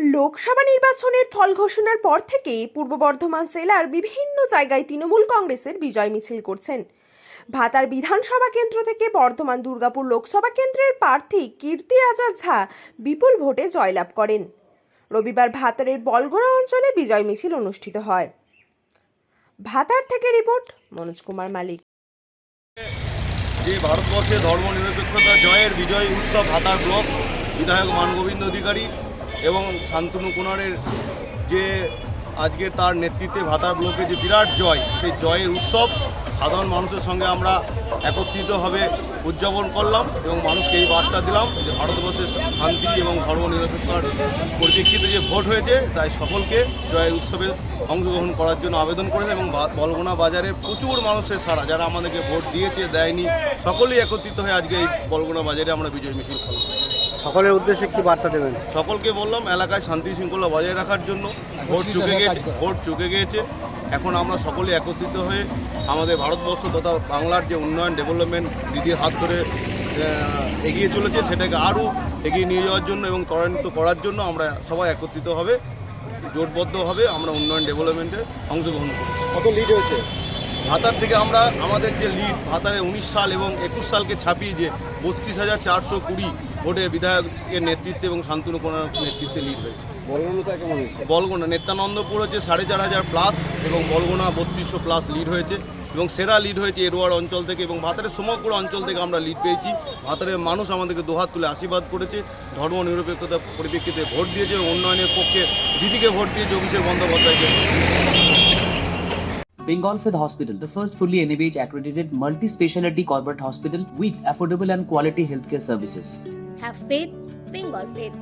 লোকসভা নির্বাচনের ফল ঘোষণার পর থেকে পূর্ব বর্ধমান জেলার বিভিন্ন জায়গায় তৃণমূল কংগ্রেসের বিজয় মিছিল করছেন। ভাতার বিধানসভা কেন্দ্র থেকে বর্ধমান দুর্গাপুর লোকসভা কেন্দ্রের প্রার্থী কীর্তি আজাদ ঝা বিপুল ভোটে জয়লাভ করেন। রবিবার ভাতারের বলগোনা অঞ্চলে বিজয় মিছিল অনুষ্ঠিত হয়। ভাতার থেকে রিপোর্ট মনোজ কুমার মালিক। যে ভারতবর্ষে ধর্মনিরপেক্ষতা জয়ের বিজয় উৎসব ভাতার ব্লক বিধায়ক মানগোবিন্দ অধিকারী এবং শান্তনু কুনারের যে আজকে তার নেতৃত্বে ভাতার ব্লকে যে বিরাট জয়, সেই জয়ের উৎসব সাধারণ মানুষের সঙ্গে আমরা একত্রিতভাবে উদযাপন করলাম এবং মানুষকে এই বার্তা দিলাম যে ভারতবর্ষের শান্তি এবং ধর্মনিরপেক্ষতার পরিপ্রেক্ষিতে যে ভোট হয়েছে তাই সকলকে জয়ের উৎসবে অংশগ্রহণ করার জন্য আবেদন করেছে এবং বলগোনা বাজারে প্রচুর মানুষের সারা যারা আমাদেরকে ভোট দিয়েছে দেয়নি সকলেই একত্রিত হয়ে আজকে এই বলগোনা বাজারে আমরা বিজয় মিছিল করলাম। সকলের উদ্দেশ্যে কি বার্তা দেবেন? সকলকে বললাম এলাকায় শান্তি শৃঙ্খলা বজায় রাখার জন্য ভোট চুকে গিয়েছে। এখন আমরা সকলে একত্রিত হয়ে আমাদের ভারতবর্ষ তথা বাংলার যে উন্নয়ন ডেভেলপমেন্ট দিদির হাত ধরে এগিয়ে চলেছে সেটাকে আরও এগিয়ে নিয়ে যাওয়ার জন্য এবং ত্বরান্বিত করার জন্য আমরা সবাই একত্রিত হবে জোটবদ্ধভাবে আমরা উন্নয়ন ডেভেলপমেন্টে অংশগ্রহণ করি। কত লিড হয়েছে? ভাতার থেকে আমরা আমাদের যে লিড ভাতারে 19 সাল এবং 21 সালকে ছাপিয়ে যে 32,420 ভোটে বিধায়কের নেতৃত্বে এবং শান্তনু কুনার নেতৃত্বে লিড হয়েছে। বলগোনাটা কেমন হয়েছে? বলগোনা নিত্যানন্দপুর হচ্ছে 4,500 প্লাস এবং বলগোনা 3200 প্লাস লিড হয়েছে এবং সেরা লিড হয়েছে এরোয়ার অঞ্চল থেকে এবং ভাতারের সমগ্র অঞ্চল থেকে আমরা লিড পেয়েছি। ভাতারের মানুষ আমাদেরকে দুহাত তুলে আশীর্বাদ করেছে, ধর্ম নিরপেক্ষতার পরিপ্রেক্ষিতে ভোট দিয়েছে এবং উন্নয়নের পক্ষে দিদিকে ভোট দিয়েছে অভিষেক বন্দ্যোপাধ্যায়কে। Bengal Fifth Hospital, the first fully NABH accredited multi-specialty corporate hospital with affordable and quality healthcare services. Have faith, Bengal faith.